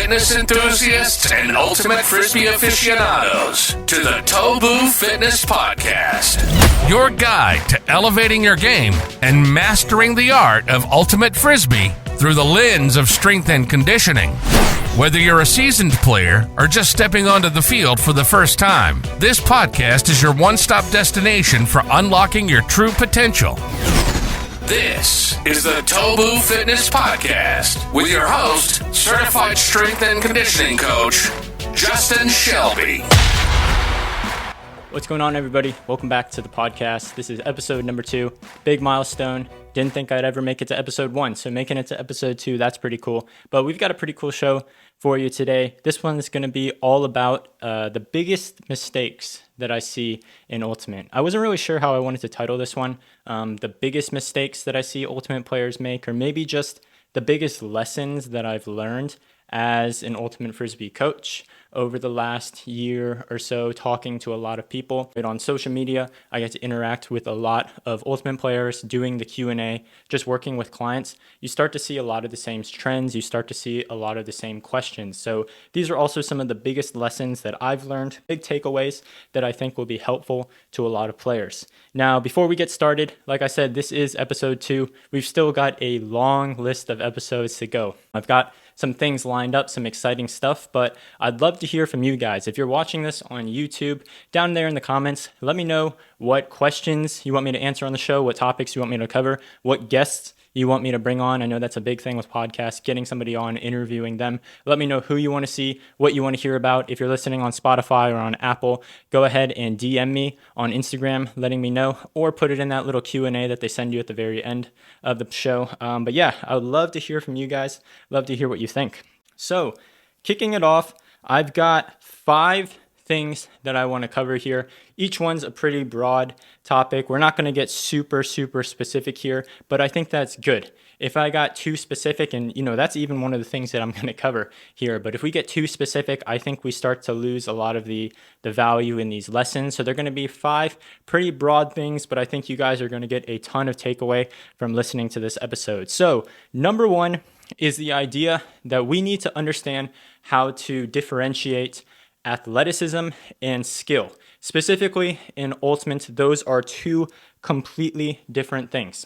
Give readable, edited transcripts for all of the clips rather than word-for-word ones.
fitness enthusiasts and ultimate Frisbee aficionados to the TOBU Fitness Podcast. Your guide to elevating your game and mastering the art of ultimate Frisbee through the lens of strength and conditioning. Whether you're a seasoned player or just stepping onto the field for the first time, this podcast is your one-stop destination for unlocking your true potential. This is the TOBU Fitness Podcast with your host, certified strength and conditioning coach, Justin Shelby. What's going on, everybody? Welcome back to the podcast. This is episode number 2, big milestone. Didn't think I'd ever make it to episode 1, so making it to episode 2, that's pretty cool. But we've got a pretty cool show for you today. This one is going to be all about the biggest mistakes that I see in Ultimate. I wasn't really sure how I wanted to title this one. The biggest mistakes that I see Ultimate players make, or maybe just the biggest lessons that I've learned as an Ultimate Frisbee coach over the last year or so, talking to a lot of people. On social media, I get to interact with a lot of Ultimate players, doing the Q&A, just working with clients. You start to see a lot of the same trends. You start to see a lot of the same questions. So these are also some of the biggest lessons that I've learned, big takeaways that I think will be helpful to a lot of players. Now, before we get started, like I said, this is episode 2. We've still got a long list of episodes to go. I've got some things lined up, some exciting stuff, but I'd love to hear from you guys. If you're watching this on YouTube, down there in the comments, let me know what questions you want me to answer on the show, what topics you want me to cover, what guests you want me to bring on. I know that's a big thing with podcasts, getting somebody on, interviewing them. Let me know who you want to see, what you want to hear about. If you're listening on Spotify or on Apple, go ahead and DM me on Instagram, letting me know, or put it in that little Q&A that they send you at the very end of the show. But yeah, I would love to hear from you guys. Love to hear what you think. So, kicking it off, I've got 5 things that I want to cover here. Each one's a pretty broad topic. We're not going to get super specific here, but I think that's good. If I got too specific, and that's even one of the things that I'm going to cover here, but if we get too specific, I think we start to lose a lot of the value in these lessons. So they're going to be 5 pretty broad things, but I think you guys are going to get a ton of takeaway from listening to this episode. So number 1 is the idea that we need to understand how to differentiate athleticism and skill. Specifically in Ultimate, those are 2 completely different things.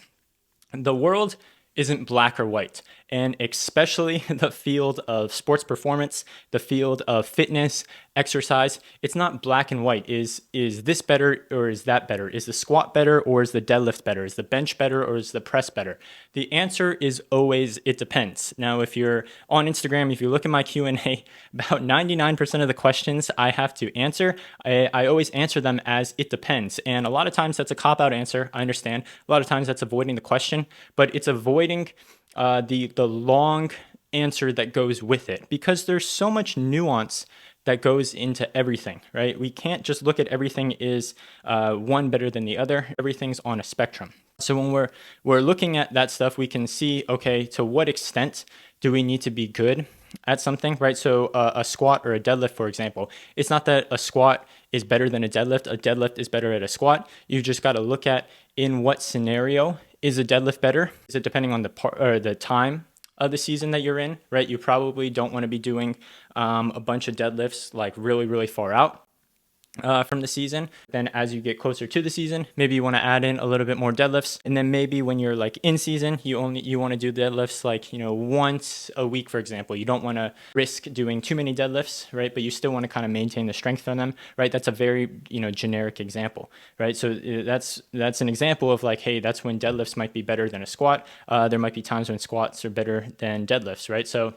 The world isn't black or white, and especially the field of sports performance, the field of fitness, exercise, it's not black and white. Is this better or is that better? Is the squat better or is the deadlift better? Is the bench better or is the press better? The answer is always, it depends. Now, if you're on Instagram, if you look at my Q&A, about 99% of the questions I have to answer, I always answer them as it depends. And a lot of times that's a cop-out answer, I understand. A lot of times that's avoiding the question, but it's avoiding the long answer that goes with it, because there's so much nuance that goes into everything, right? We can't just look at everything as one better than the other. Everything's on a spectrum. So when we're looking at that stuff, we can see, okay, to what extent do we need to be good at something, right? So a squat or a deadlift, for example, it's not that a squat is better than a deadlift is better at a squat. You've just got to look at in what scenario is a deadlift better? Is it depending on the time of the season that you're in, right? You probably don't want to be doing a bunch of deadlifts like really far out from the season. Then as you get closer to the season, maybe you want to add in a little bit more deadlifts. And then maybe when you're like in season, you want to do deadlifts like, once a week, for example. You don't want to risk doing too many deadlifts, right? But you still want to kind of maintain the strength on them, right? That's a very, generic example, right? So that's an example of like, hey, that's when deadlifts might be better than a squat. There might be times when squats are better than deadlifts, right? So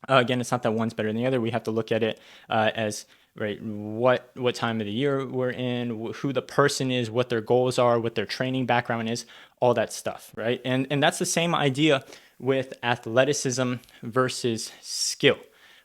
again, it's not that one's better than the other. We have to look at it as, right, what time of the year we're in, who the person is, what their goals are, what their training background is, all that stuff, right? And that's the same idea with athleticism versus skill.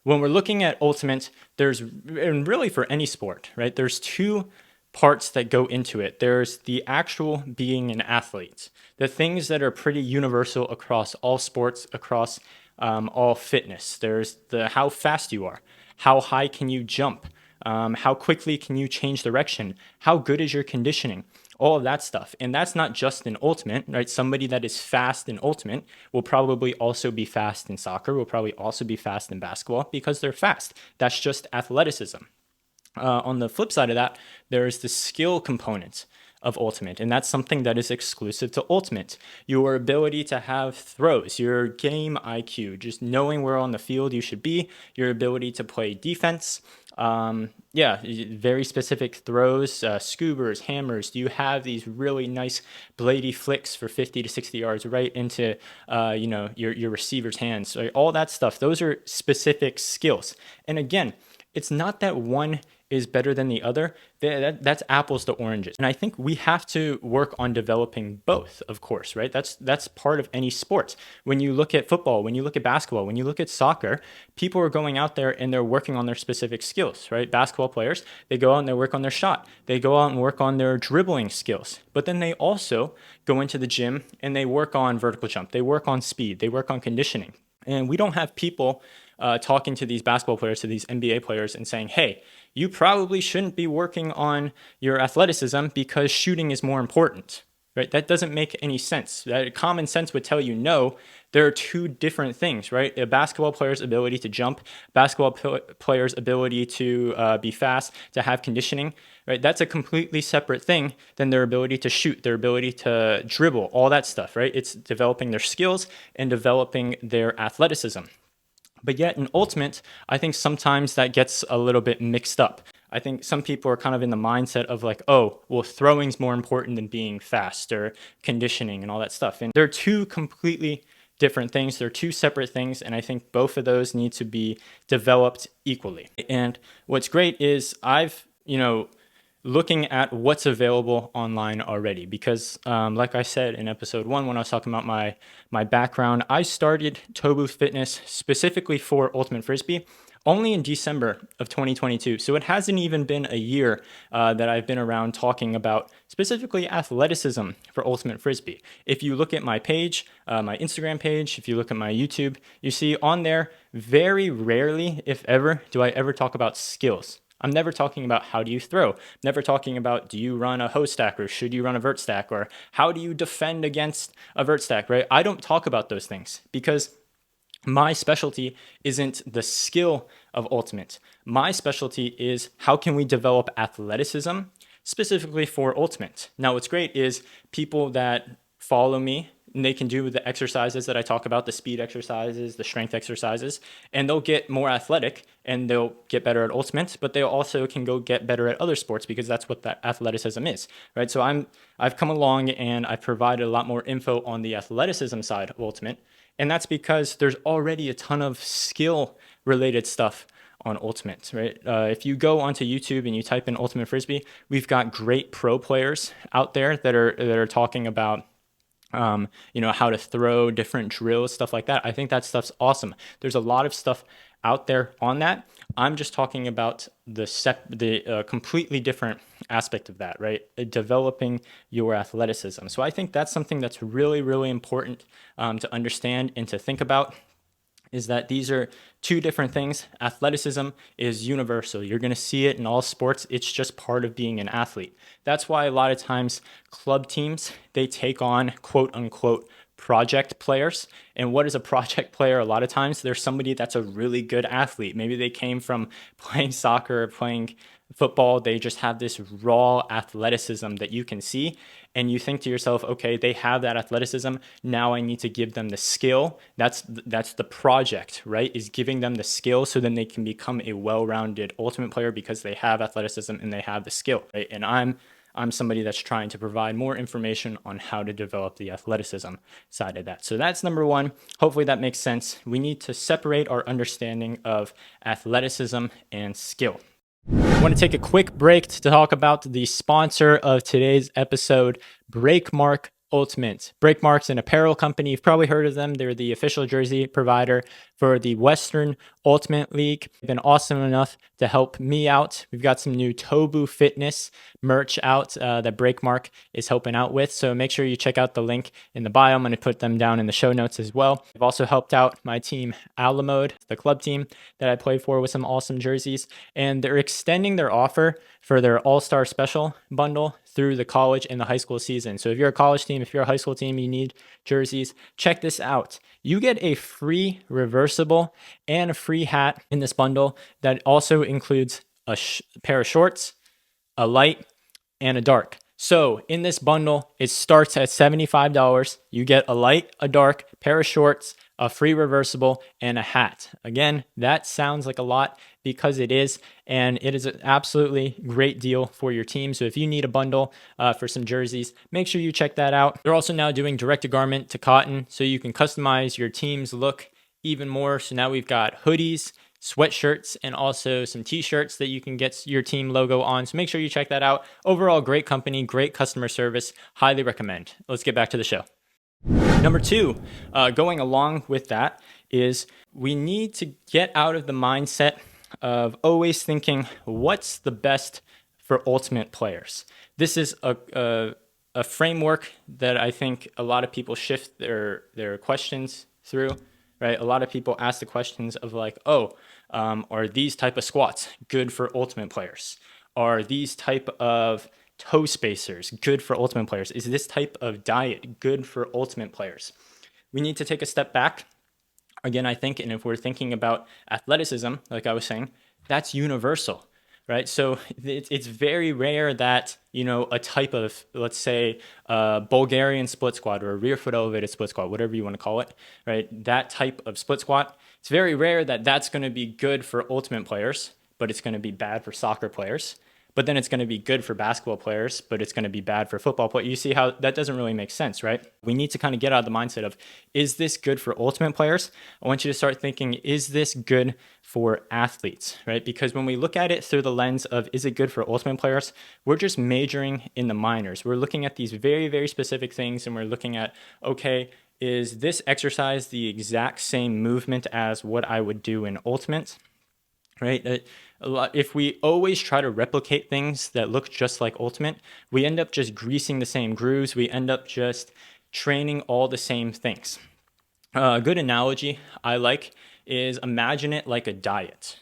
When we're looking at Ultimate, and really for any sport, right, there's 2 parts that go into it. There's the actual being an athlete, the things that are pretty universal across all sports, across all fitness. There's the how fast you are, how high can you jump, how quickly can you change direction, how good is your conditioning. all of that stuff. And that's not just in ultimate, right? Somebody that is fast in ultimate will probably also be fast in soccer, will probably also be fast in basketball because they're fast. That's just athleticism. On the flip side of that, there is the skill component of ultimate, and that's something that is exclusive to ultimate. Your ability to have throws, your game IQ, just knowing where on the field you should be, your ability to play defense, very specific throws, scoobers, hammers. Do you have these really nice blady flicks for 50 to 60 yards right into your receiver's hands? Right? All that stuff, those are specific skills. And again, it's not that one is better than the other. That's apples to oranges. And I think we have to work on developing both, of course, right? That's part of any sport. When you look at football, when you look at basketball, when you look at soccer, people are going out there and they're working on their specific skills, right? Basketball players, they go out and they work on their shot. They go out and work on their dribbling skills. But then they also go into the gym and they work on vertical jump. They work on speed. They work on conditioning. And we don't have people talking to these basketball players, to these NBA players and saying, hey, you probably shouldn't be working on your athleticism because shooting is more important, right? That doesn't make any sense. That common sense would tell you, no, there are two different things, right? A basketball player's ability to jump, basketball player's ability to be fast, to have conditioning, right? That's a completely separate thing than their ability to shoot, their ability to dribble, all that stuff, right? It's developing their skills and developing their athleticism. But yet in ultimate, I think sometimes that gets a little bit mixed up. I think some people are kind of in the mindset of like, oh, well, throwing's more important than being fast or conditioning and all that stuff. And they're two completely different things. They're two separate things. And I think both of those need to be developed equally. And what's great is I've, looking at what's available online already, because like I said in episode 1, when I was talking about my background, I started TOBU Fitness specifically for Ultimate Frisbee only in December of 2022. So it hasn't even been a year that I've been around talking about specifically athleticism for Ultimate Frisbee. If you look at my page, my Instagram page, if you look at my YouTube, you see on there, very rarely, if ever, do I ever talk about skills. I'm never talking about how do you throw, never talking about do you run a hoe stack or should you run a vert stack or how do you defend against a vert stack, right? I don't talk about those things because my specialty isn't the skill of ultimate. My specialty is how can we develop athleticism specifically for ultimate. Now, what's great is people that follow me, and they can do the exercises that I talk about, the speed exercises, the strength exercises, and they'll get more athletic and they'll get better at ultimate, but they also can go get better at other sports because that's what that athleticism is, right? So I've come along and I've provided a lot more info on the athleticism side of ultimate, and that's because there's already a ton of skill related stuff on ultimate, right? If you go onto YouTube and you type in Ultimate Frisbee, we've got great pro players out there that are talking about how to throw, different drills, stuff like that. I think that stuff's awesome. There's a lot of stuff out there on that. I'm just talking about the completely different aspect of that, right? Developing your athleticism. So I think that's something that's really, really important to understand and to think about, is that these are two different things. Athleticism is universal. You're going to see it in all sports. It's just part of being an athlete. That's why a lot of times club teams, they take on quote unquote project players. And what is a project player? A lot of times there's somebody that's a really good athlete. Maybe they came from playing soccer or playing football. They just have this raw athleticism that you can see. And you think to yourself, okay, they have that athleticism. Now I need to give them the skill. That's the project, right? Is giving them the skill so then they can become a well-rounded ultimate player because they have athleticism and they have the skill, right? And I'm somebody that's trying to provide more information on how to develop the athleticism side of that. So that's number 1. Hopefully that makes sense. We need to separate our understanding of athleticism and skill. I want to take a quick break to talk about the sponsor of today's episode, BreakMark Ultimate. BreakMark's an apparel company. You've probably heard of them. They're the official jersey provider for the Western Ultimate League. They've been awesome enough to help me out. We've got some new TOBU Fitness merch out that BreakMark is helping out with. So make sure you check out the link in the bio. I'm going to put them down in the show notes as well. They've also helped out my team, Alamode, the club team that I play for, with some awesome jerseys. And they're extending their offer for their All-Star Special bundle through the college and the high school season. So if you're a college team, if you're a high school team, you need jerseys, check this out. You get a free reversible and a free hat in this bundle that also includes a pair of shorts, a light, and a dark. So in this bundle, it starts at $75. You get a light, a dark, pair of shorts, a free reversible, and a hat. Again, that sounds like a lot because it is, and it is an absolutely great deal for your team. So if you need a bundle for some jerseys, make sure you check that out. They're also now doing direct to garment to cotton, so you can customize your team's look even more. So now we've got hoodies, sweatshirts, and also some t-shirts that you can get your team logo on. So make sure you check that out. Overall, great company, great customer service. Highly recommend. Let's get back to the show. Number two, going along with that, is we need to get out of the mindset of always thinking, what's the best for ultimate players? This is a framework that I think a lot of people shift their questions through, right? A lot of people ask the questions of like, are these type of squats good for ultimate players? Are these type of toe spacers good for ultimate players? Is this type of diet good for ultimate players? We need to take a step back. Again, I think, and if we're thinking about athleticism, like I was saying, that's universal, right? So it's very rare that, a type of, let's say, Bulgarian split squat or a rear foot elevated split squat, whatever you want to call it, right? That type of split squat, it's very rare that that's going to be good for ultimate players, but it's going to be bad for soccer players. But then it's going to be good for basketball players, but it's going to be bad for football players. You see how that doesn't really make sense, right? We need to kind of get out of the mindset of, is this good for ultimate players? I want you to start thinking, is this good for athletes, right? Because when we look at it through the lens of, is it good for ultimate players? We're just majoring in the minors. We're looking at these very, very specific things, and we're looking at, okay, is this exercise the exact same movement as what I would do in ultimate, right? If we always try to replicate things that look just like ultimate, we end up just greasing the same grooves. We end up just training all the same things. A good analogy I like is, imagine it like a diet.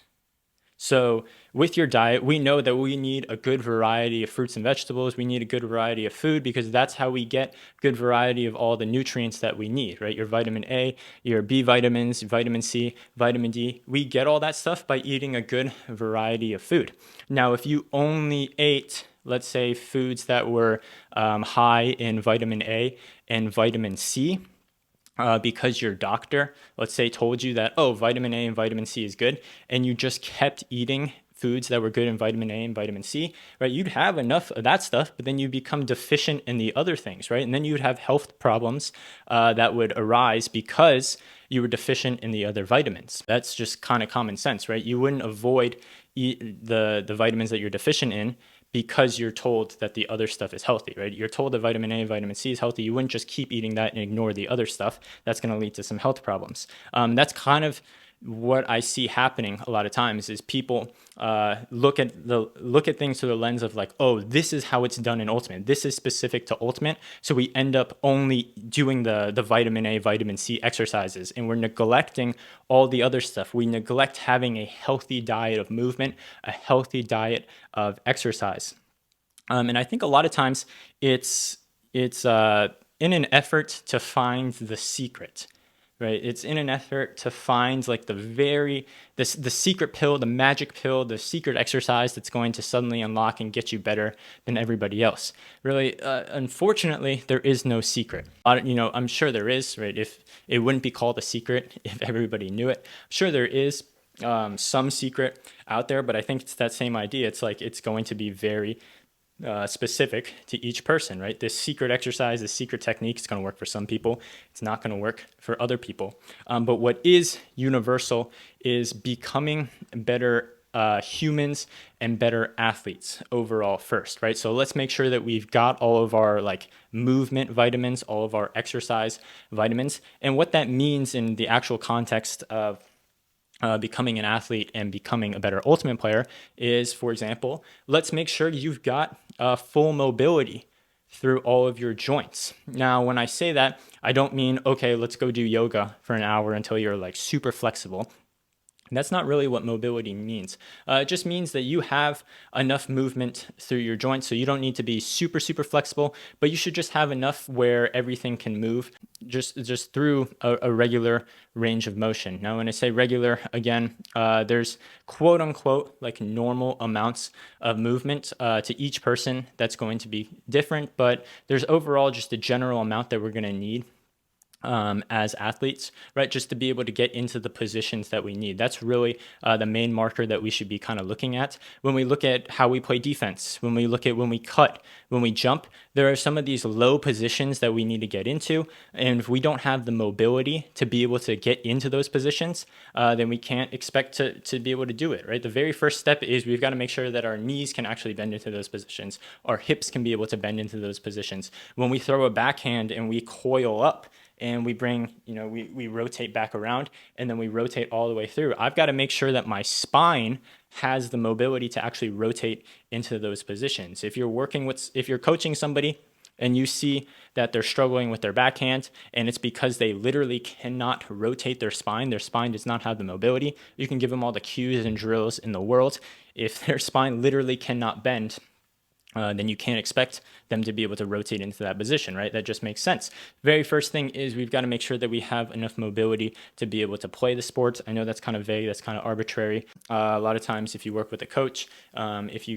So with your diet, we know that we need a good variety of fruits and vegetables. We need a good variety of food because that's how we get good variety of all the nutrients that we need, right? Your vitamin A, your B vitamins, vitamin C, vitamin D. We get all that stuff by eating a good variety of food. Now, if you only ate, let's say, foods that were high in vitamin A and vitamin C, because your doctor, let's say, told you that, vitamin A and vitamin C is good, and you just kept eating foods that were good in vitamin A and vitamin C, right? You'd have enough of that stuff, but then you become deficient in the other things, right? And then you'd have health problems that would arise because you were deficient in the other vitamins. That's just kind of common sense, right? You wouldn't avoid the vitamins that you're deficient in because you're told that the other stuff is healthy, right? You're told that vitamin A and vitamin C is healthy. You wouldn't just keep eating that and ignore the other stuff. That's going to lead to some health problems. That's kind of what I see happening a lot of times is people look at things through the lens of like, this is how it's done in ultimate. This is specific to ultimate. So we end up only doing the vitamin A, vitamin C exercises, and we're neglecting all the other stuff. We neglect having a healthy diet of movement, a healthy diet of exercise. And I think a lot of times it's in an effort to find the secret. Right, it's in an effort to find like the secret pill, the magic pill, the secret exercise that's going to suddenly unlock and get you better than everybody else. Really, unfortunately, there is no secret. I'm sure there is, right? If it wouldn't be called a secret if everybody knew it. I'm sure there is some secret out there, but I think it's that same idea. It's like it's going to be very specific to each person, right? This secret exercise, this secret technique is going to work for some people. It's not going to work for other people. But what is universal is becoming better humans and better athletes overall first, right? So let's make sure that we've got all of our like movement vitamins, all of our exercise vitamins. And what that means in the actual context of becoming an athlete and becoming a better ultimate player is, for example, let's make sure you've got full mobility through all of your joints. Now, when I say that, I don't mean, okay, let's go do yoga for an hour until you're like super flexible. That's not really what mobility means. It just means that you have enough movement through your joints, so you don't need to be super, super flexible, but you should just have enough where everything can move just through a regular range of motion. Now, when I say regular, again, there's quote unquote like normal amounts of movement to each person that's going to be different, but there's overall just a general amount that we're going to need as athletes, right? Just to be able to get into the positions that we need. That's really the main marker that we should be kind of looking at. When we look at how we play defense, when we look at when we cut, when we jump, there are some of these low positions that we need to get into. And if we don't have the mobility to be able to get into those positions, then we can't expect to be able to do it, right? The very first step is we've got to make sure that our knees can actually bend into those positions. Our hips can be able to bend into those positions. When we throw a backhand and we coil up, and we bring, we rotate back around and then we rotate all the way through. I've got to make sure that my spine has the mobility to actually rotate into those positions. If you're coaching somebody and you see that they're struggling with their backhand and it's because they literally cannot rotate their spine does not have the mobility, you can give them all the cues and drills in the world. If their spine literally cannot bend, then you can't expect them to be able to rotate into that position, right? That just makes sense. Very first thing is we've got to make sure that we have enough mobility to be able to play the sport. I know that's kind of vague, that's kind of arbitrary. A lot of times if you work with a coach, if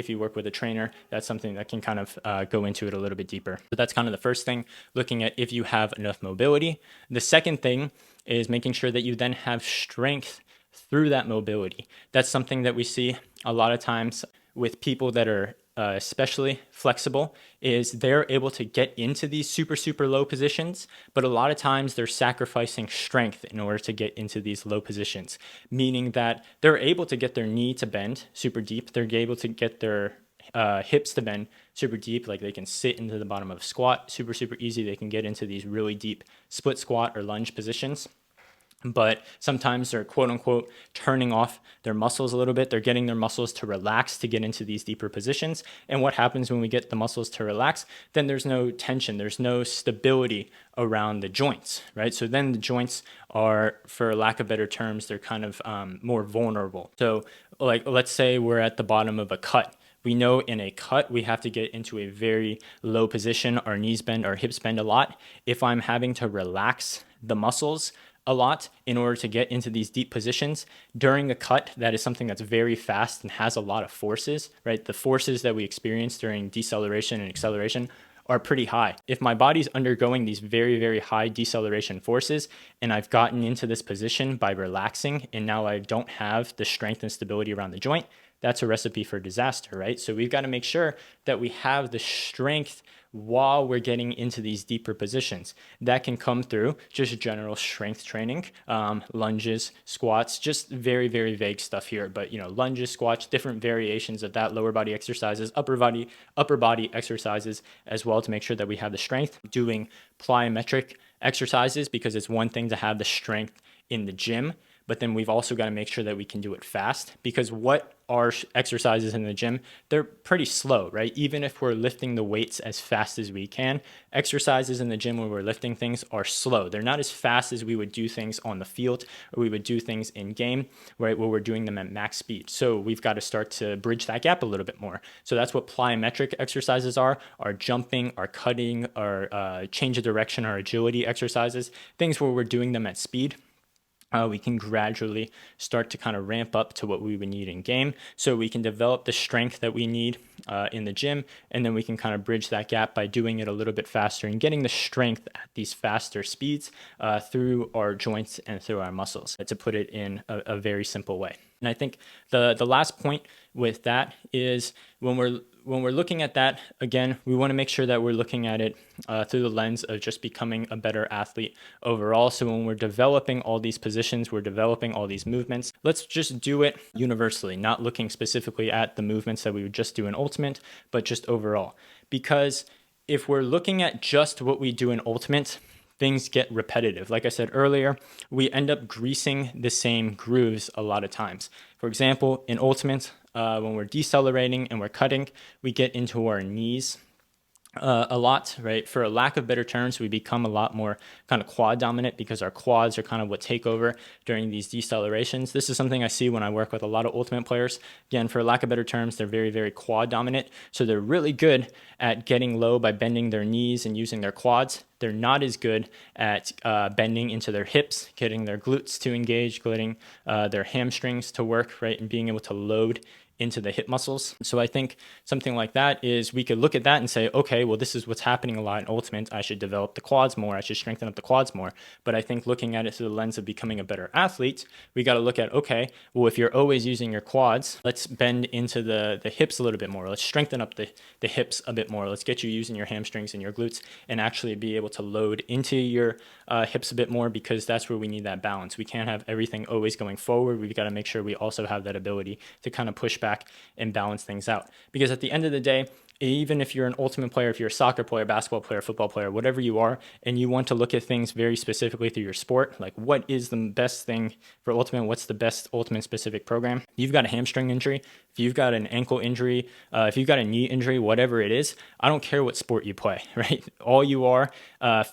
you work with a trainer, that's something that can kind of go into it a little bit deeper. So that's kind of the first thing, looking at if you have enough mobility. The second thing is making sure that you then have strength through that mobility. That's something that we see a lot of times with people that are especially flexible, is they're able to get into these super, super low positions, but a lot of times they're sacrificing strength in order to get into these low positions, meaning that they're able to get their knee to bend super deep. They're able to get their hips to bend super deep, like they can sit into the bottom of a squat super, super easy. They can get into these really deep split squat or lunge positions. But sometimes they're quote unquote turning off their muscles a little bit. They're getting their muscles to relax to get into these deeper positions. And what happens when we get the muscles to relax? Then there's no tension, there's no stability around the joints, right? So then the joints are, for lack of better terms, they're kind of more vulnerable. So like, let's say we're at the bottom of a cut. We know in a cut, we have to get into a very low position. Our knees bend, our hips bend a lot. If I'm having to relax the muscles a lot in order to get into these deep positions during a cut, that is something that's very fast and has a lot of forces, right? The forces that we experience during deceleration and acceleration are pretty high. If my body's undergoing these very, very high deceleration forces and I've gotten into this position by relaxing and now I don't have the strength and stability around the joint, that's a recipe for disaster, right? So we've got to make sure that we have the strength while we're getting into these deeper positions. That can come through just general strength training, lunges, squats, just very, very vague stuff here. But lunges, squats, different variations of that, lower body exercises, upper body exercises as well, to make sure that we have the strength. Doing plyometric exercises, because it's one thing to have the strength in the gym, but then we've also got to make sure that we can do it fast, because what are exercises in the gym, they're pretty slow, right? Even if we're lifting the weights as fast as we can, exercises in the gym when we're lifting things are slow. They're not as fast as we would do things on the field or we would do things in game, right, where we're doing them at max speed. So we've got to start to bridge that gap a little bit more. So that's what plyometric exercises are: our jumping, our cutting, our change of direction, our agility exercises, things where we're doing them at speed. We can gradually start to kind of ramp up to what we would need in game, so we can develop the strength that we need in the gym, and then we can kind of bridge that gap by doing it a little bit faster and getting the strength at these faster speeds through our joints and through our muscles, to put it in a very simple way. And I think the last point with that is when we're looking at that, again, we want to make sure that we're looking at it through the lens of just becoming a better athlete overall. So when we're developing all these positions, we're developing all these movements, let's just do it universally, not looking specifically at the movements that we would just do in Ultimate, but just overall. Because if we're looking at just what we do in Ultimate, things get repetitive. Like I said earlier, we end up greasing the same grooves a lot of times. For example, in Ultimate, when we're decelerating and we're cutting, we get into our knees a lot, right? For a lack of better terms, we become a lot more kind of quad dominant because our quads are kind of what take over during these decelerations. This is something I see when I work with a lot of ultimate players. Again, for lack of better terms, they're very, very quad dominant. So they're really good at getting low by bending their knees and using their quads. They're not as good at bending into their hips, getting their glutes to engage, getting their hamstrings to work, right? And being able to load into the hip muscles. So I think something like that is we could look at that and say, okay, well, this is what's happening a lot in Ultimate. I should develop the quads more. I should strengthen up the quads more. But I think looking at it through the lens of becoming a better athlete, we got to look at, okay, well, if you're always using your quads, let's bend into the hips a little bit more. Let's strengthen up the hips a bit more. Let's get you using your hamstrings and your glutes and actually be able to load into your hips a bit more, because that's where we need that balance. We can't have everything always going forward. We've got to make sure we also have that ability to kind of push back and balance things out. Because at the end of the day, even if you're an ultimate player, if you're a soccer player, basketball player, football player, whatever you are, and you want to look at things very specifically through your sport, like what is the best thing for ultimate, what's the best ultimate specific program? If you've got a hamstring injury, if you've got an ankle injury, if you've got a knee injury, whatever it is, I don't care what sport you play, right? All you are,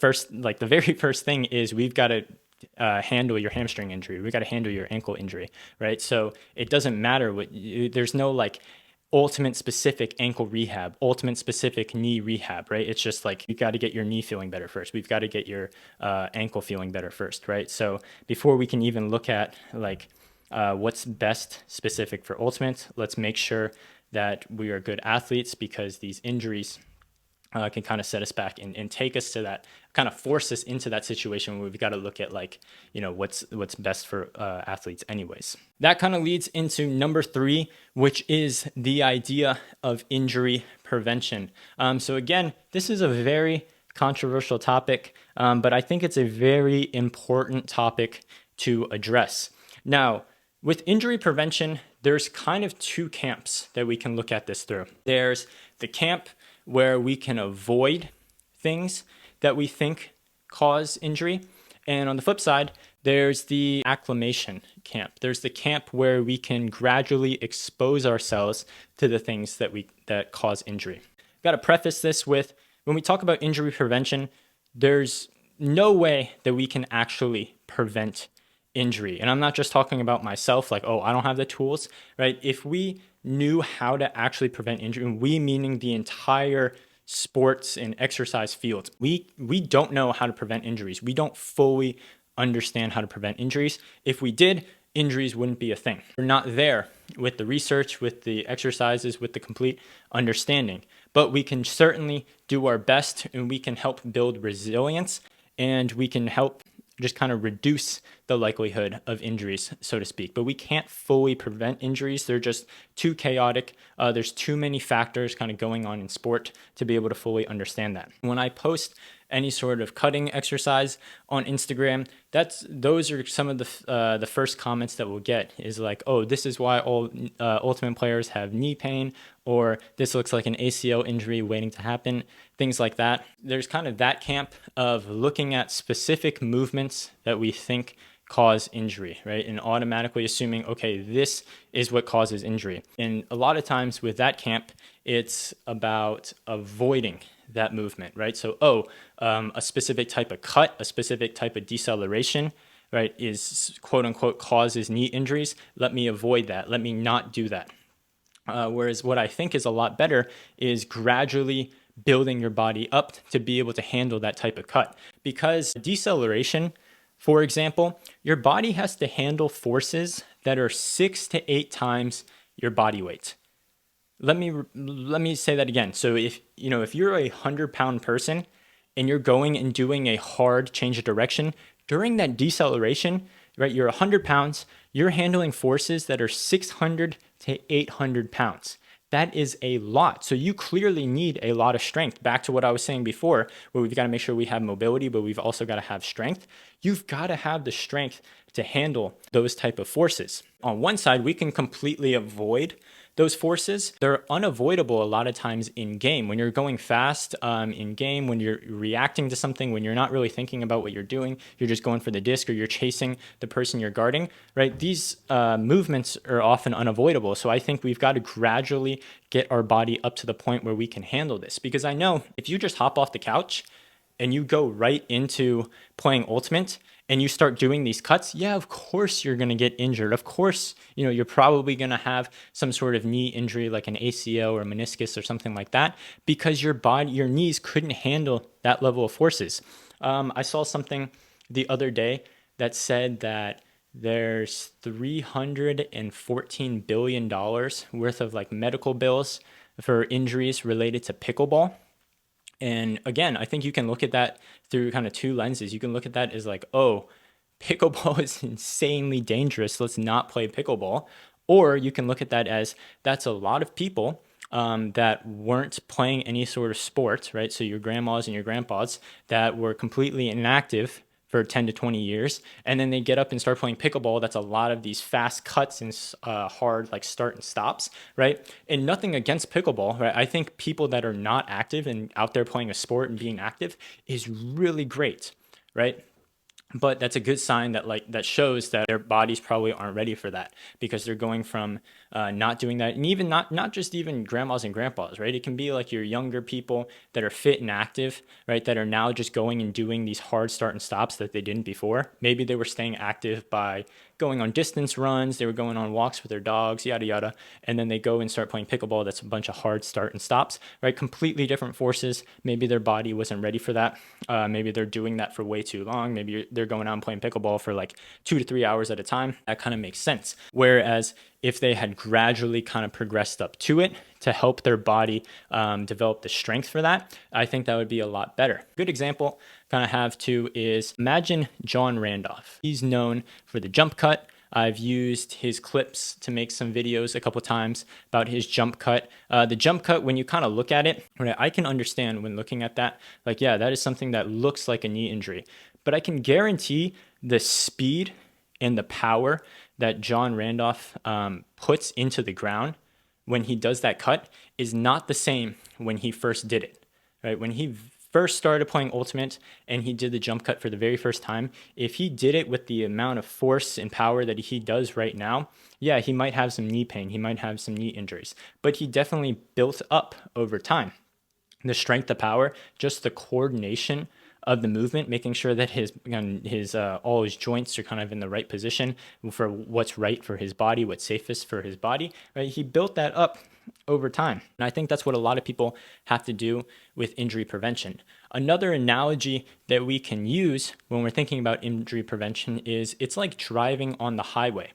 first, like the very first thing is we've got to handle your hamstring injury. We got to handle your ankle injury, right? So it doesn't matter there's no like ultimate specific ankle rehab, ultimate specific knee rehab, right? It's just like you got to get your knee feeling better first. We've got to get your ankle feeling better first, right? So before we can even look at like what's best specific for ultimate, let's make sure that we are good athletes, because these injuries can kind of set us back and take us to that, kind of force us into that situation where we've got to look at like, what's best for athletes anyways. That kind of leads into number 3, which is the idea of injury prevention. So again, this is a very controversial topic, but I think it's a very important topic to address. Now, with injury prevention, there's kind of 2 camps that we can look at this through. There's the camp where we can avoid things that we think cause injury. And on the flip side, there's the acclimation camp. There's the camp where we can gradually expose ourselves to the things that cause injury. I've got to preface this with, when we talk about injury prevention, there's no way that we can actually prevent injury. And I'm not just talking about myself, like, oh, I don't have the tools, right? If we knew how to actually prevent injury, and we meaning the entire sports and exercise field, we don't know how to prevent injuries. We don't fully understand how to prevent injuries. If we did, injuries wouldn't be a thing. We're not there with the research, with the exercises, with the complete understanding. But we can certainly do our best, and we can help build resilience, and we can help just kind of reduce the likelihood of injuries, so to speak. But we can't fully prevent injuries. They're just too chaotic. There's too many factors kind of going on in sport to be able to fully understand that. When I post any sort of cutting exercise on Instagram, those are some of the first comments that we'll get, is like, oh, this is why all ultimate players have knee pain, or this looks like an ACL injury waiting to happen, things like that. There's kind of that camp of looking at specific movements that we think cause injury, right? And automatically assuming, okay, this is what causes injury. And a lot of times with that camp, it's about avoiding that movement, right? So, a specific type of cut, a specific type of deceleration, right, is quote unquote causes knee injuries. Let me avoid that. Let me not do that. Whereas what I think is a lot better is gradually building your body up to be able to handle that type of cut. Because deceleration, for example, your body has to handle forces that are 6 to 8 times your body weight. Let me say that again. So if you're a 100-pound person and you're going and doing a hard change of direction, during that deceleration, right, you're 100 pounds, you're handling forces that are 600 to 800 pounds. That is a lot. So you clearly need a lot of strength. Back to what I was saying before, where we've got to make sure we have mobility, but we've also got to have strength. You've got to have the strength to handle those type of forces. On one side, we can completely avoid those forces. They're unavoidable a lot of times in game. When you're going fast in game, when you're reacting to something, when you're not really thinking about what you're doing, you're just going for the disc or you're chasing the person you're guarding, right? These movements are often unavoidable. So I think we've got to gradually get our body up to the point where we can handle this. Because I know if you just hop off the couch and you go right into playing Ultimate and you start doing these cuts, yeah, of course you're going to get injured. Of course, you're probably going to have some sort of knee injury like an ACL or a meniscus or something like that because your knees couldn't handle that level of forces. I saw something the other day that said that there's $314 billion worth of like medical bills for injuries related to pickleball. And again, I think you can look at that through kind of two lenses. You can look at that as like, oh, pickleball is insanely dangerous. Let's not play pickleball. Or you can look at that as that's a lot of people that weren't playing any sort of sport, right? So your grandmas and your grandpas that were completely inactive for 10 to 20 years. And then they get up and start playing pickleball. That's a lot of these fast cuts and hard like start and stops, right? And nothing against pickleball, right? I think people that are not active and out there playing a sport and being active is really great, right? But that's a good sign that shows that their bodies probably aren't ready for that because they're going from not doing that. And even not just even grandmas and grandpas, right? It can be like your younger people that are fit and active, right? That are now just going and doing these hard start and stops that they didn't before. Maybe they were staying active by going on distance runs. They were going on walks with their dogs, yada, yada. And then they go and start playing pickleball. That's a bunch of hard start and stops, right? Completely different forces. Maybe their body wasn't ready for that. Maybe they're doing that for way too long. Maybe they're going out and playing pickleball for like 2 to 3 hours at a time. That kind of makes sense. Whereas if they had gradually kind of progressed up to it to help their body develop the strength for that, I think that would be a lot better. Good example kind of have too is imagine John Randolph. He's known for the jump cut. I've used his clips to make some videos a couple times about his jump cut. The jump cut, when you kind of look at it, right, I can understand when looking at that, like, yeah, that is something that looks like a knee injury. But I can guarantee the speed and the power that John Randolph puts into the ground when he does that cut is not the same when he first did it, right? When he first started playing Ultimate and he did the jump cut for the very first time, if he did it with the amount of force and power that he does right now, yeah, he might have some knee pain. He might have some knee injuries, but he definitely built up over time. The strength, the power, just the coordination of the movement, making sure that his all his joints are kind of in the right position for what's right for his body, what's safest for his body, right? He built that up over time. And I think that's what a lot of people have to do with injury prevention. Another analogy that we can use when we're thinking about injury prevention is it's like driving on the highway.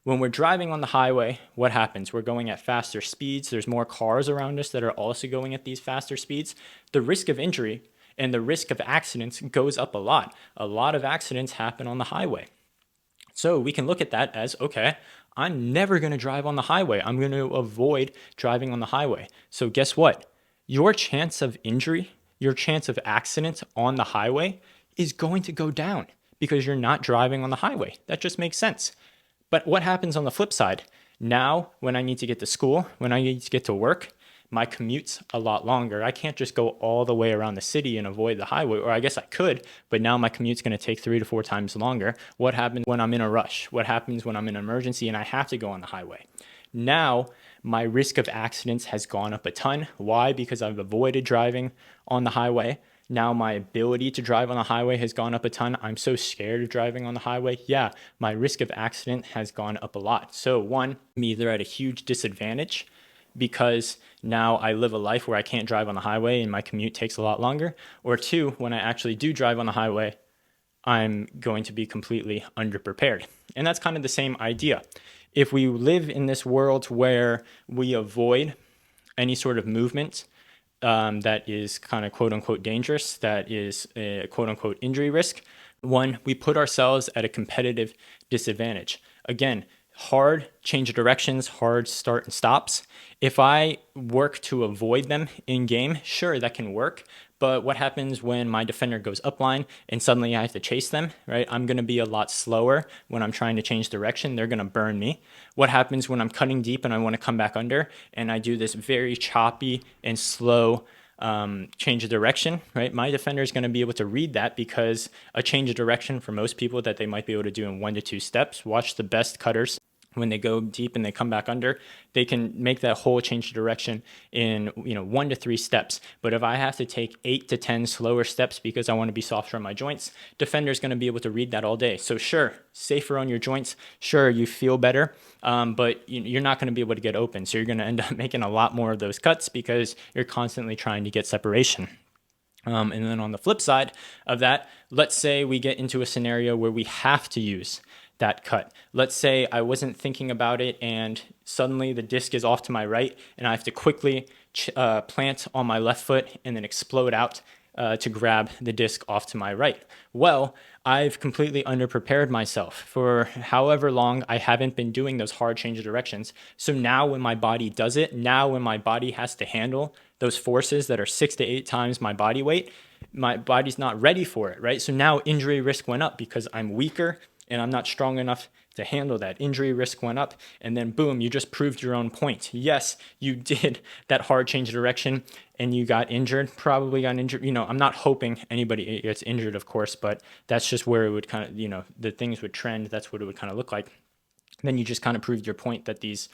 When we're driving on the highway, what happens? We're going at faster speeds. There's more cars around us that are also going at these faster speeds. The risk of injury and the risk of accidents goes up a lot. A lot of accidents happen on the highway. So we can look at that as, okay, I'm never going to drive on the highway. I'm going to avoid driving on the highway. So guess what? Your chance of injury, your chance of accident on the highway is going to go down because you're not driving on the highway. That just makes sense. But what happens on the flip side? Now, when I need to get to school, when I need to get to work, my commute's a lot longer. I can't just go all the way around the city and avoid the highway, or I guess I could, but now my commute's going to take 3 to 4 times longer. What happens when I'm in a rush? What happens when I'm in an emergency and I have to go on the highway? Now, my risk of accidents has gone up a ton. Why? Because I've avoided driving on the highway. Now my ability to drive on the highway has gone up a ton. I'm so scared of driving on the highway. Yeah, my risk of accident has gone up a lot. So one, I'm either at a huge disadvantage because now I live a life where I can't drive on the highway and my commute takes a lot longer. Or two, when I actually do drive on the highway, I'm going to be completely underprepared. And that's kind of the same idea. If we live in this world where we avoid any sort of movement that is kind of quote unquote dangerous, that is a quote unquote injury risk, one, we put ourselves at a competitive disadvantage. Again, hard change of directions, hard start and stops. If I work to avoid them in game, sure, that can work, But what happens when my defender goes upline and suddenly I have to chase them, right? I'm going to be a lot slower when I'm trying to change direction. They're going to burn me. What happens when I'm cutting deep and I want to come back under and I do this very choppy and slow change of direction, right? My defender is going to be able to read that, because a change of direction for most people that they might be able to do in 1 to 2 steps. Watch the best cutters. When they go deep and they come back under, they can make that whole change of direction in 1 to 3 steps. But if I have to take 8 to 10 slower steps because I want to be softer on my joints, defender's going to be able to read that all day. So sure, safer on your joints. Sure, you feel better, but you're not going to be able to get open. So you're going to end up making a lot more of those cuts because you're constantly trying to get separation. And then on the flip side of that, let's say we get into a scenario where we have to use that cut. Let's say I wasn't thinking about it and suddenly the disc is off to my right and I have to quickly plant on my left foot and then explode out to grab the disc off to my right. Well, I've completely underprepared myself. For however long, I haven't been doing those hard change of directions. So now when my body does it, now when my body has to handle those forces that are 6 to 8 times my body weight, my body's not ready for it, right? So now injury risk went up because I'm weaker and I'm not strong enough to handle that. Injury risk went up, and then boom, you just proved your own point. Yes, you did that hard change of direction and you got injured, probably got injured. I'm not hoping anybody gets injured, of course, but that's just where it would kind of, the things would trend. That's what it would kind of look like. Then you just kind of proved your point that these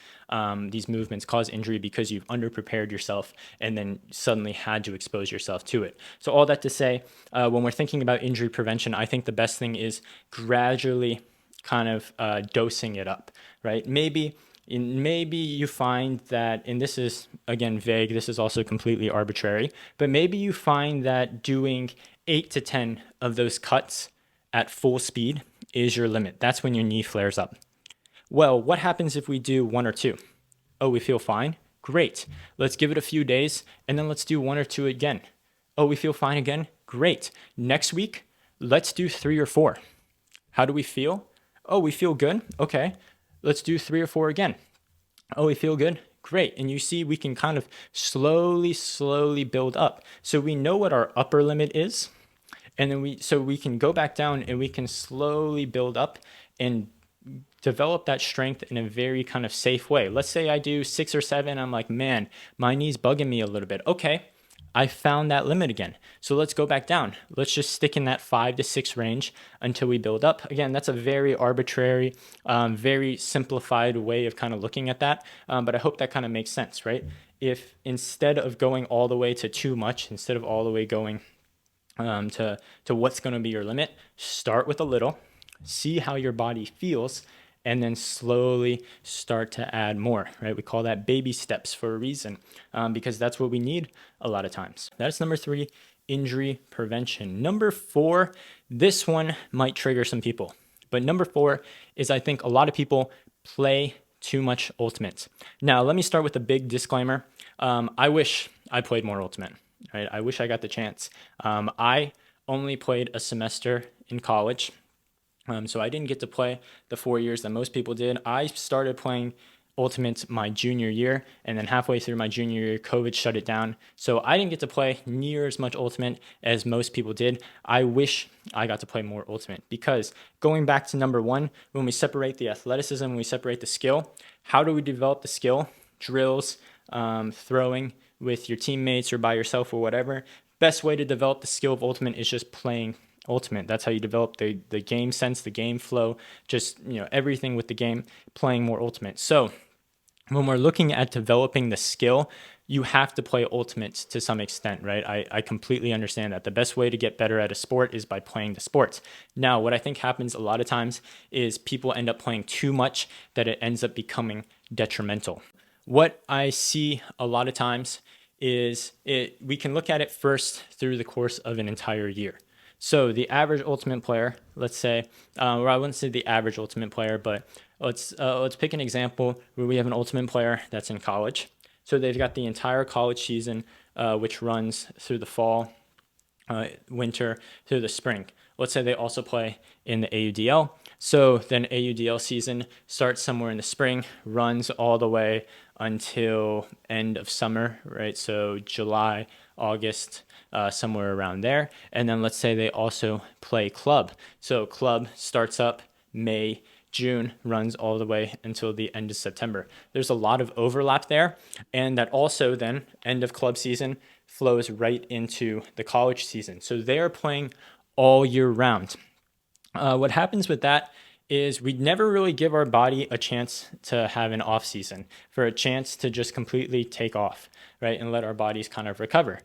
movements cause injury because you've underprepared yourself and then suddenly had to expose yourself to it. So all that to say, when we're thinking about injury prevention, I think the best thing is gradually kind of dosing it up, right? Maybe you find that, and this is, again, vague, this is also completely arbitrary, but maybe you find that doing 8 to 10 of those cuts at full speed is your limit. That's when your knee flares up. Well, what happens if we do 1 or 2? Oh, we feel fine? Great. Let's give it a few days, and then let's do 1 or 2 again. Oh, we feel fine again? Great. Next week, let's do 3 or 4. How do we feel? Oh, we feel good? Okay. Let's do 3 or 4 again. Oh, we feel good? Great. And you see, we can kind of slowly build up. So we know what our upper limit is, and then we can go back down and we can slowly build up and develop that strength in a very kind of safe way. Let's say I do 6 or 7. I'm like, man, my knee's bugging me a little bit. Okay, I found that limit again. So let's go back down. Let's just stick in that 5 to 6 range until we build up. Again, that's a very arbitrary, very simplified way of kind of looking at that. But I hope that kind of makes sense, right? If instead of going all the way to too much, instead of all the way going to what's going to be your limit, start with a little, see how your body feels, and then slowly start to add more, right? We call that baby steps for a reason, because that's what we need a lot of times. That's number 3, injury prevention. Number 4, this one might trigger some people, but number 4 is, I think a lot of people play too much Ultimate. Now, let me start with a big disclaimer. I wish I played more Ultimate, right? I wish I got the chance. I only played a semester in college. So I didn't get to play the 4 years that most people did. I started playing Ultimate my junior year, and then halfway through my junior year, COVID shut it down. So I didn't get to play near as much Ultimate as most people did. I wish I got to play more Ultimate, because going back to number 1, when we separate the athleticism, when we separate the skill, how do we develop the skill? Drills, throwing with your teammates or by yourself or whatever. Best way to develop the skill of Ultimate is just playing Ultimate. That's how you develop the game sense, the game flow, just everything with the game, playing more Ultimate. So when we're looking at developing the skill, you have to play Ultimate to some extent, right? I completely understand that. The best way to get better at a sport is by playing the sport. Now, what I think happens a lot of times is people end up playing too much that it ends up becoming detrimental. What I see a lot of times is we can look at it first through the course of an entire year. So the average Ultimate player, let's say, or I wouldn't say the average Ultimate player, but let's pick an example where we have an Ultimate player that's in college. So they've got the entire college season, which runs through the fall, winter, through the spring. Let's say they also play in the AUDL. So then AUDL season starts somewhere in the spring, runs all the way until end of summer, right? So July, August, somewhere around there. And then let's say they also play club. So club starts up May, June, runs all the way until the end of September. There's a lot of overlap there. And that also then, end of club season, flows right into the college season. So they are playing all year round. What happens with that is we never really give our body a chance to have an off season, for a chance to just completely take off, right? And let our bodies kind of recover.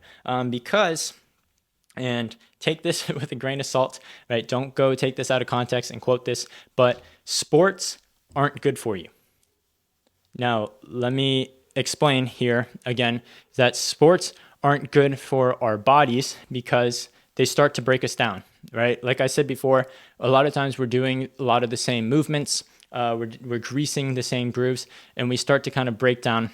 Because, and take this with a grain of salt, right? Don't go take this out of context and quote this, but sports aren't good for you. Now, let me explain here again that sports aren't good for our bodies because they start to break us down, right? Like I said before, a lot of times we're doing a lot of the same movements, we're greasing the same grooves, and we start to kind of break down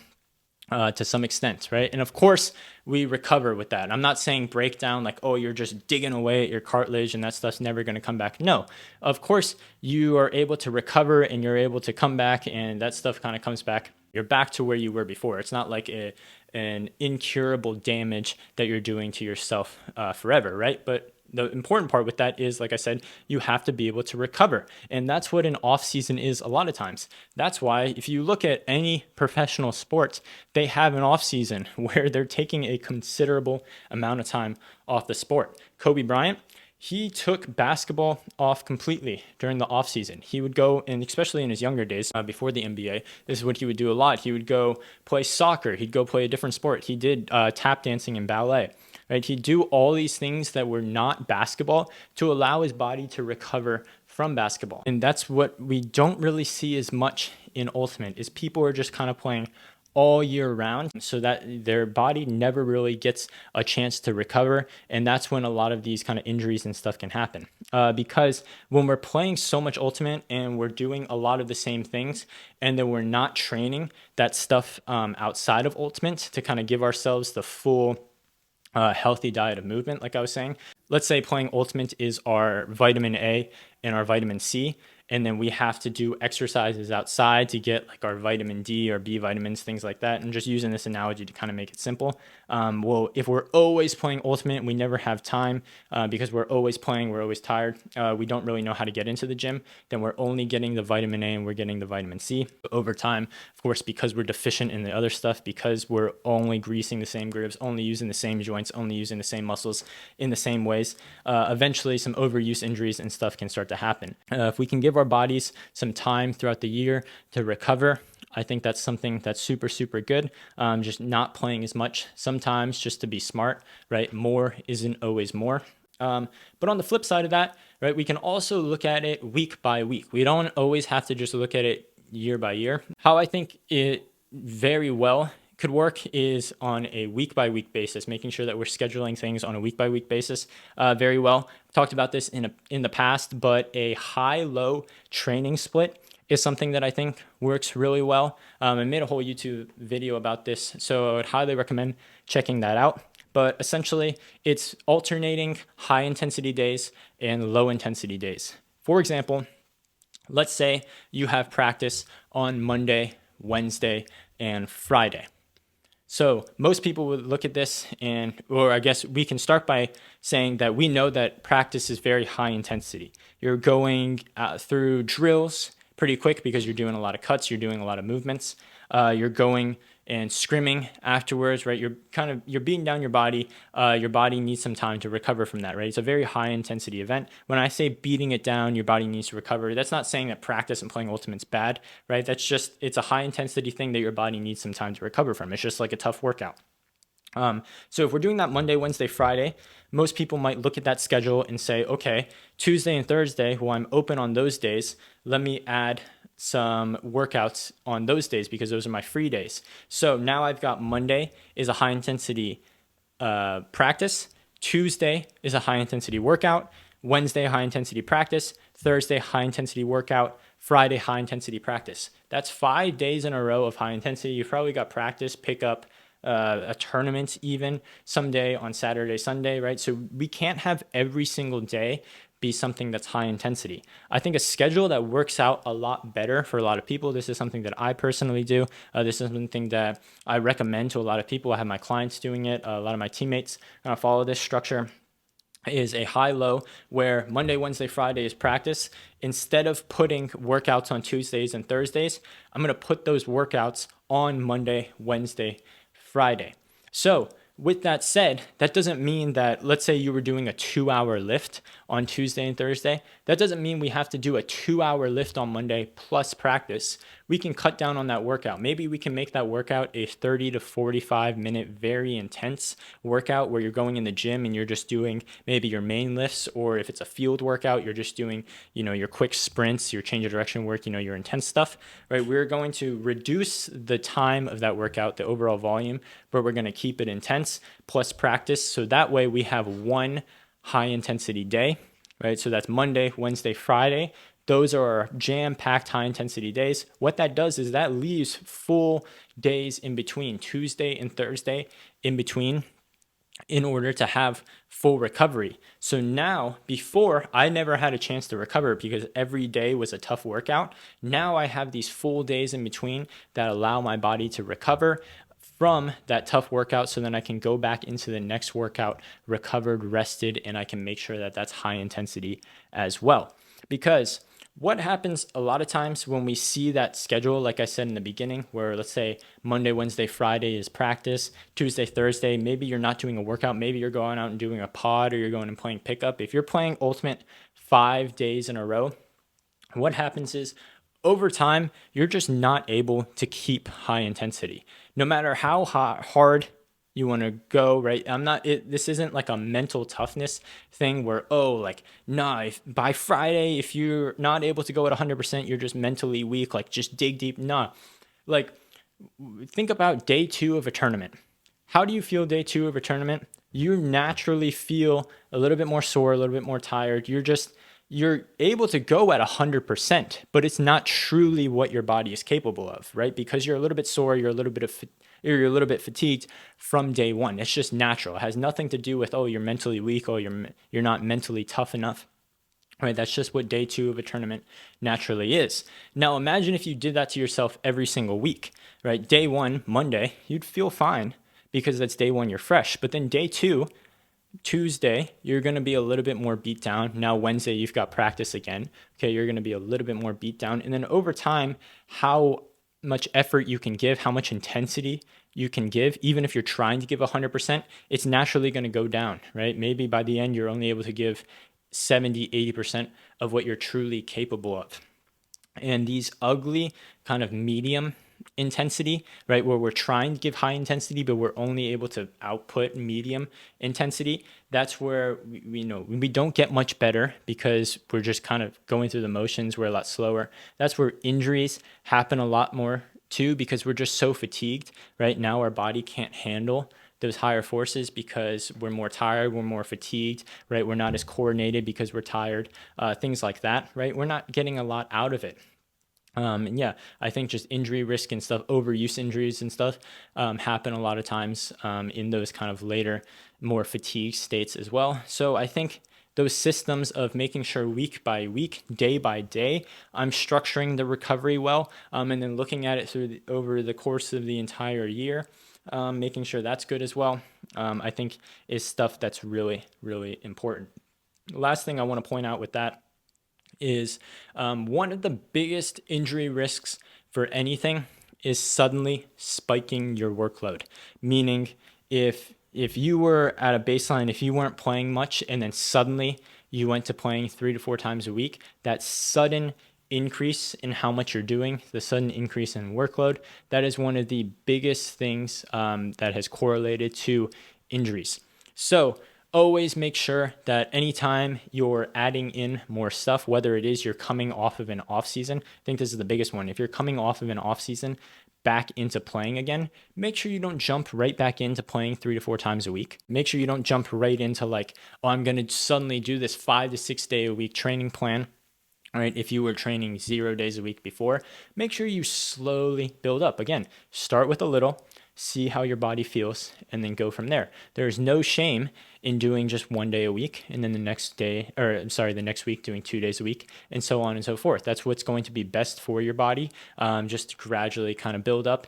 to some extent, right? And of course, we recover with that. I'm not saying break down like, oh, you're just digging away at your cartilage and that stuff's never going to come back. No, of course, you are able to recover and you're able to come back and that stuff kind of comes back. You're back to where you were before. It's not like an incurable damage that you're doing to yourself forever, right? But the important part with that is, like I said, you have to be able to recover. And that's what an off season is a lot of times. That's why if you look at any professional sport, they have an off season where they're taking a considerable amount of time off the sport. Kobe Bryant, he took basketball off completely during the off season. He would go, and especially in his younger days before the NBA, this is what he would do a lot. He would go play soccer. He'd go play a different sport. He did tap dancing and ballet. Right? He'd do all these things that were not basketball to allow his body to recover from basketball. And that's what we don't really see as much in Ultimate, is people are just kind of playing all year round so that their body never really gets a chance to recover. And that's when a lot of these kind of injuries and stuff can happen. Because when we're playing so much Ultimate and we're doing a lot of the same things, and then we're not training that stuff outside of Ultimate to kind of give ourselves the full healthy diet of movement, like I was saying. Let's say playing Ultimate is our vitamin A and our vitamin C, and then we have to do exercises outside to get like our vitamin D or B vitamins, things like that. And just using this analogy to kind of make it simple. Well, if we're always playing Ultimate and we never have time because we're always playing, we're always tired, we don't really know how to get into the gym, then we're only getting the vitamin A and we're getting the vitamin C. Over time, of course, because we're deficient in the other stuff, because we're only greasing the same grooves, only using the same joints, only using the same muscles in the same ways, eventually some overuse injuries and stuff can start to happen. If we can give our bodies some time throughout the year to recover, I think that's something that's super, super good. Just not playing as much sometimes just to be smart, right? More isn't always more. But on the flip side of that, right, we can also look at it week by week. We don't always have to just look at it year by year. How I think it very well could work is on a week by week basis, making sure that we're scheduling things on a week by week basis very well. I've talked about this in the past, but a high-low training split is something that I think works really well. I made a whole YouTube video about this, so I would highly recommend checking that out. But essentially, it's alternating high intensity days and low intensity days. For example, let's say you have practice on Monday, Wednesday, and Friday. So most people would look at this or I guess we can start by saying that we know that practice is very high intensity. You're going through drills pretty quick because you're doing a lot of cuts, you're doing a lot of movements. You're going and scrimming afterwards, right? You're beating down your body. Your body needs some time to recover from that, right? It's a very high intensity event. When I say beating it down, your body needs to recover. That's not saying that practice and playing Ultimate's bad, right? It's a high intensity thing that your body needs some time to recover from. It's just like a tough workout. So if we're doing that Monday, Wednesday, Friday, most people might look at that schedule and say, okay, Tuesday and Thursday, well, I'm open on those days. Let me add some workouts on those days because those are my free days. So now I've got Monday is a high intensity practice. Tuesday is a high intensity workout. Wednesday, high intensity practice. Thursday, high intensity workout. Friday, high intensity practice. That's 5 days in a row of high intensity. You've probably got practice, pick up a tournament even someday on Saturday, Sunday, right? So we can't have every single day be something that's high intensity. I think a schedule that works out a lot better for a lot of people, this is something that I personally do. This is something that I recommend to a lot of people. I have my clients doing it. A lot of my teammates follow this structure, is a high-low where Monday, Wednesday, Friday is practice. Instead of putting workouts on Tuesdays and Thursdays, I'm going to put those workouts on Monday, Wednesday, Friday. So with that said, that doesn't mean that, let's say you were doing a 2-hour lift on Tuesday and Thursday. That doesn't mean we have to do a 2-hour lift on Monday plus practice. We can cut down on that workout. Maybe we can make that workout a 30 to 45 minute, very intense workout where you're going in the gym and you're just doing maybe your main lifts, or if it's a field workout, you're just doing, your quick sprints, your change of direction work, your intense stuff, right? We're going to reduce the time of that workout, the overall volume, but we're going to keep it intense plus practice. So that way we have one high intensity day, right? So that's Monday, Wednesday, Friday. Those are our jam-packed high intensity days. What that does is that leaves full days in between, Tuesday and Thursday in between, in order to have full recovery. So now, before, I never had a chance to recover because every day was a tough workout. Now I have these full days in between that allow my body to recover from that tough workout, so then I can go back into the next workout recovered, rested, and I can make sure that that's high intensity as well. Because what happens a lot of times when we see that schedule, like I said in the beginning, where let's say Monday, Wednesday, Friday is practice, Tuesday, Thursday, maybe you're not doing a workout, maybe you're going out and doing a pod, or you're going and playing pickup. If you're playing Ultimate 5 days in a row, what happens is over time, you're just not able to keep high intensity. No matter how hard you want to go, right? This isn't like a mental toughness thing where, if by Friday, if you're not able to go at 100%, you're just mentally weak, like just dig deep. Nah, like think about day 2 of a tournament. How do you feel day 2 of a tournament? You naturally feel a little bit more sore, a little bit more tired. You're able to go at 100%, but it's not truly what your body is capable of, right? Because you're a little bit sore, you're a little bit fatigued from day 1. It's just natural. It has nothing to do with, you're mentally weak, you're not mentally tough enough, right? That's just what day 2 of a tournament naturally is. Now imagine if you did that to yourself every single week, right? Day 1, Monday, you'd feel fine because that's day 1, you're fresh. But then day 2, Tuesday, you're going to be a little bit more beat down. Now Wednesday, you've got practice again. Okay, you're going to be a little bit more beat down. And then over time, how much effort you can give, how much intensity you can give, even if you're trying to give 100%, it's naturally going to go down, right? Maybe by the end, you're only able to give 70, 80% of what you're truly capable of. And these ugly kind of medium intensity, right, where we're trying to give high intensity, but we're only able to output medium intensity, that's where we don't get much better because we're just kind of going through the motions. We're a lot slower. That's where injuries happen a lot more too, because we're just so fatigued, right? Now our body can't handle those higher forces because we're more tired, we're more fatigued, right? We're not as coordinated because we're tired, things like that, right? We're not getting a lot out of it. I think just injury risk and stuff, overuse injuries and stuff happen a lot of times in those kind of later, more fatigued states as well. So I think those systems of making sure week by week, day by day, I'm structuring the recovery well, and then looking at it over the course of the entire year, making sure that's good as well, I think is stuff that's really, really important. Last thing I want to point out with that is one of the biggest injury risks for anything is suddenly spiking your workload. Meaning if you were at a baseline, if you weren't playing much and then suddenly you went to playing 3 to 4 times a week, that sudden increase in how much you're doing, the sudden increase in workload, that is one of the biggest things that has correlated to injuries. So always make sure that anytime you're adding in more stuff, whether it is you're coming off of an off season, I think this is the biggest one. If you're coming off of an off season back into playing again, make sure you don't jump right back into playing 3 to 4 times a week. Make sure you don't jump right into I'm going to suddenly do this 5 to 6 day a week training plan. All right, if you were training 0 days a week before, make sure you slowly build up. Again, start with a little, see how your body feels, and then go from there. There's no shame in doing just 1 day a week, and then the next week doing 2 days a week, and so on and so forth. That's what's going to be best for your body, just to gradually kind of build up,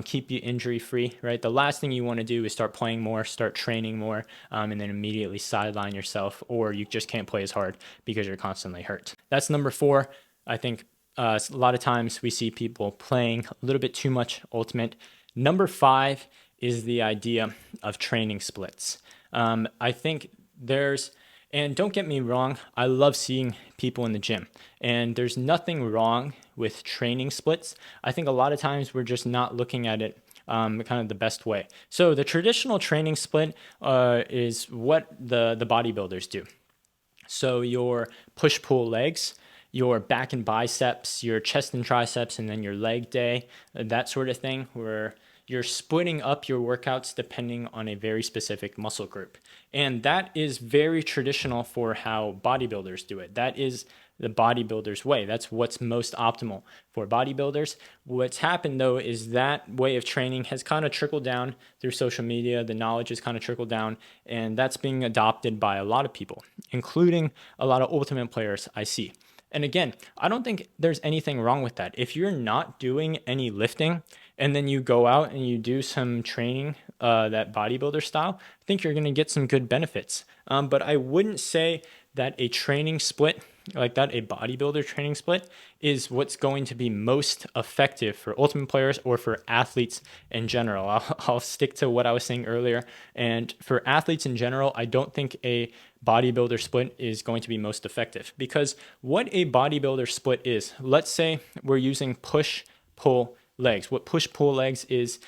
keep you injury free, right? The last thing you want to do is start playing more, start training more, and then immediately sideline yourself, or you just can't play as hard because you're constantly hurt. That's number 4. I think a lot of times we see people playing a little bit too much ultimate. Number 5 is the idea of training splits. I think and don't get me wrong, I love seeing people in the gym, and there's nothing wrong with training splits. I think a lot of times we're just not looking at it kind of the best way. So the traditional training split is what the bodybuilders do. So your push-pull legs, your back and biceps, your chest and triceps, and then your leg day, that sort of thing, where you're splitting up your workouts depending on a very specific muscle group. And that is very traditional for how bodybuilders do it. That is the bodybuilder's way. That's what's most optimal for bodybuilders. What's happened though is that way of training has kind of trickled down through social media. The knowledge has kind of trickled down, and that's being adopted by a lot of people, including a lot of ultimate players I see. And again, I don't think there's anything wrong with that. If you're not doing any lifting and then you go out and you do some training, that bodybuilder style, I think you're going to get some good benefits. But I wouldn't say that a training split like that, a bodybuilder training split, is what's going to be most effective for ultimate players or for athletes in general. I'll stick to what I was saying earlier. And for athletes in general, I don't think a bodybuilder split is going to be most effective, because what a bodybuilder split is, let's say we're using push, pull, legs. What push, pull legs is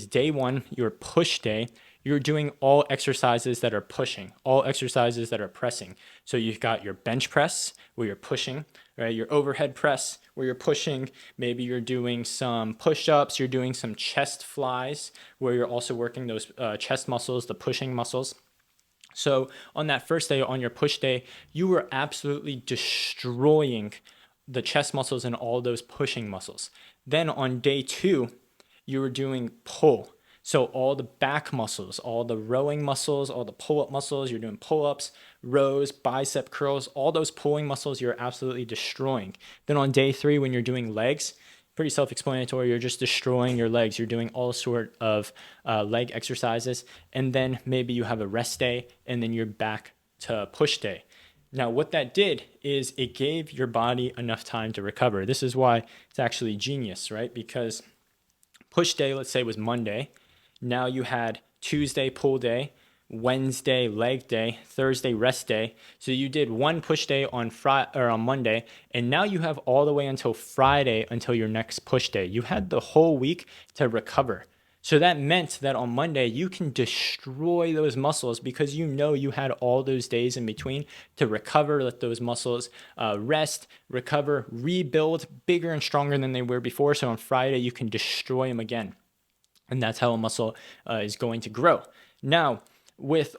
day one, your push day. You're doing all exercises that are pushing, all exercises that are pressing. So you've got your bench press where you're pushing, right? Your overhead press where you're pushing. Maybe you're doing some push-ups. You're doing some chest flies where you're also working those chest muscles, the pushing muscles. So on that first day, on your push day, you were absolutely destroying the chest muscles and all those pushing muscles. Then on day two, you were doing pull. So all the back muscles, all the rowing muscles, all the pull-up muscles, you're doing pull-ups, rows, bicep curls, all those pulling muscles you're absolutely destroying. Then on day three, when you're doing legs, pretty self-explanatory, you're just destroying your legs. You're doing all sort of leg exercises. And then maybe you have a rest day, and then you're back to push day. Now, what that did is it gave your body enough time to recover. This is why it's actually genius, right? Because push day, let's say, was Monday. Now you had Tuesday pull day, Wednesday leg day, Thursday rest day. So you did one push day on Monday, and now you have all the way until Friday until your next push day. You had the whole week to recover. So that meant that on Monday you can destroy those muscles because you know you had all those days in between to recover, let those muscles rest, recover, rebuild bigger and stronger than they were before. So on Friday you can destroy them again. And that's how a muscle is going to grow. Now, with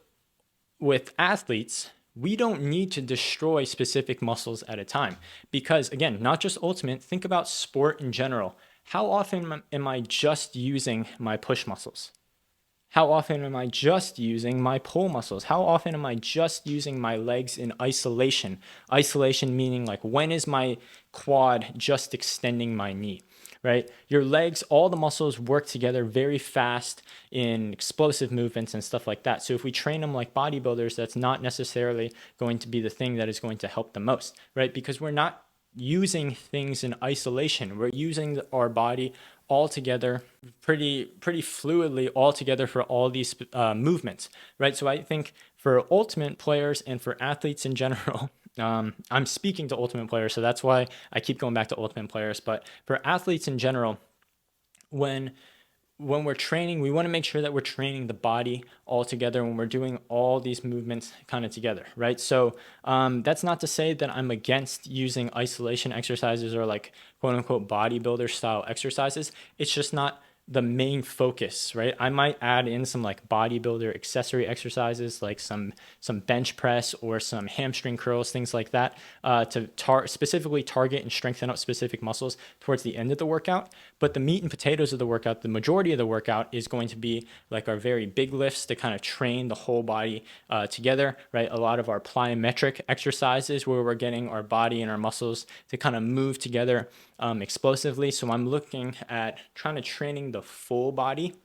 athletes, we don't need to destroy specific muscles at a time because, again, not just ultimate, think about sport in general. How often am I just using my push muscles? How often am I just using my pull muscles? How often am I just using my legs in isolation? Isolation meaning like, when is my quad just extending my knee? Right? Your legs, all the muscles work together very fast in explosive movements and stuff like that. So if we train them like bodybuilders, that's not necessarily going to be the thing that is going to help the most, right? Because we're not using things in isolation. We're using our body all together pretty fluidly all together for all these movements, right? So I think for ultimate players and for athletes in general, I'm speaking to ultimate players, so that's why I keep going back to ultimate players. But for athletes in general, when we're training, we want to make sure that we're training the body all together when we're doing all these movements kind of together, right? So that's not to say that I'm against using isolation exercises or like quote unquote bodybuilder style exercises. It's just not the main focus, right? I might add in some like bodybuilder accessory exercises, like some bench press or some hamstring curls, things like that, to specifically target and strengthen up specific muscles towards the end of the workout. But the meat and potatoes of the workout, the majority of the workout, is going to be like our very big lifts to kind of train the whole body together, right? A lot of our plyometric exercises where we're getting our body and our muscles to kind of move together explosively. So I'm looking at trying to training the full body,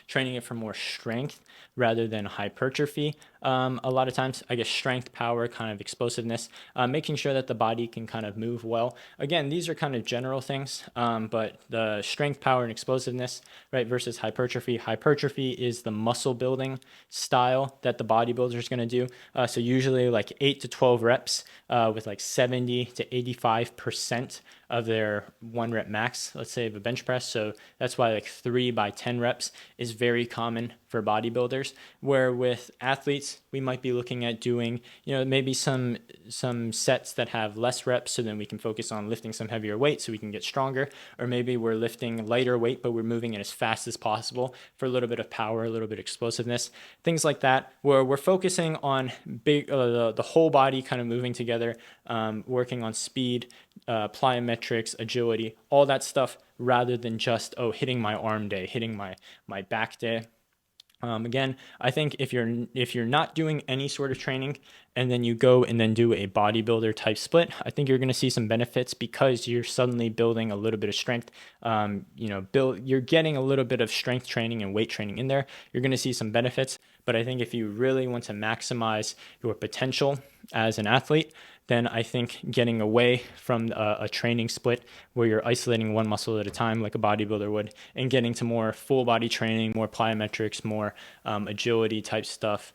training it for more strength rather than hypertrophy. A lot of times, I guess strength, power, kind of explosiveness, making sure that the body can kind of move well. Again, these are kind of general things, but the strength, power, and explosiveness, right, versus hypertrophy. Hypertrophy is the muscle building style that the bodybuilder is going to do. So usually like 8 to 12 reps with like 70 to 85% of their 1 rep max, let's say, of a bench press. So that's why like 3 by 10 reps is very common for bodybuilders, where with athletes, we might be looking at doing, maybe some sets that have less reps, so then we can focus on lifting some heavier weight so we can get stronger. Or maybe we're lifting lighter weight, but we're moving it as fast as possible for a little bit of power, a little bit of explosiveness, things like that, where we're focusing on the whole body kind of moving together, working on speed, plyometrics, agility, all that stuff, rather than just, hitting my arm day, hitting my back day. Again, I think if you're not doing any sort of training and then you go and then do a bodybuilder type split, I think you're going to see some benefits because you're suddenly building a little bit of strength. You're getting a little bit of strength training and weight training in there. You're going to see some benefits. But I think if you really want to maximize your potential as an athlete, then I think getting away from a training split where you're isolating one muscle at a time like a bodybuilder would, and getting to more full body training, more plyometrics, more agility type stuff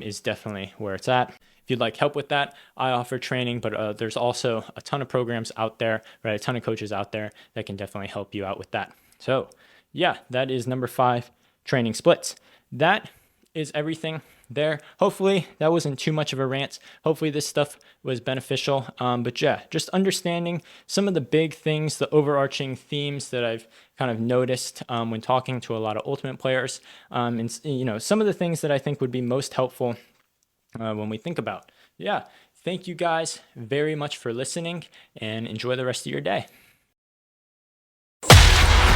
is definitely where it's at. If you'd like help with that, I offer training, but there's also a ton of programs out there, right? A ton of coaches out there that can definitely help you out with that. So yeah, that is number 5, training splits. That is everything there. Hopefully that wasn't too much of a rant. Hopefully this stuff was beneficial. But yeah, just understanding some of the big things, the overarching themes that I've kind of noticed when talking to a lot of ultimate players, and some of the things that I think would be most helpful when we think about. Yeah, thank you guys very much for listening, and enjoy the rest of your day.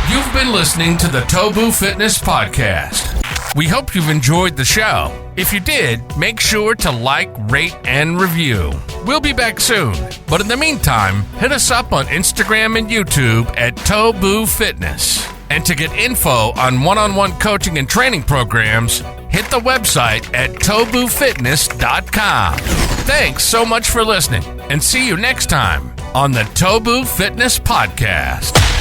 You've been listening to the TOBU Fitness Podcast. We hope you've enjoyed the show. If you did, make sure to like, rate, and review. We'll be back soon. But in the meantime, hit us up on Instagram and YouTube at TOBU Fitness. And to get info on one-on-one coaching and training programs, hit the website at TOBUFitness.com. Thanks so much for listening, and see you next time on the TOBU Fitness Podcast.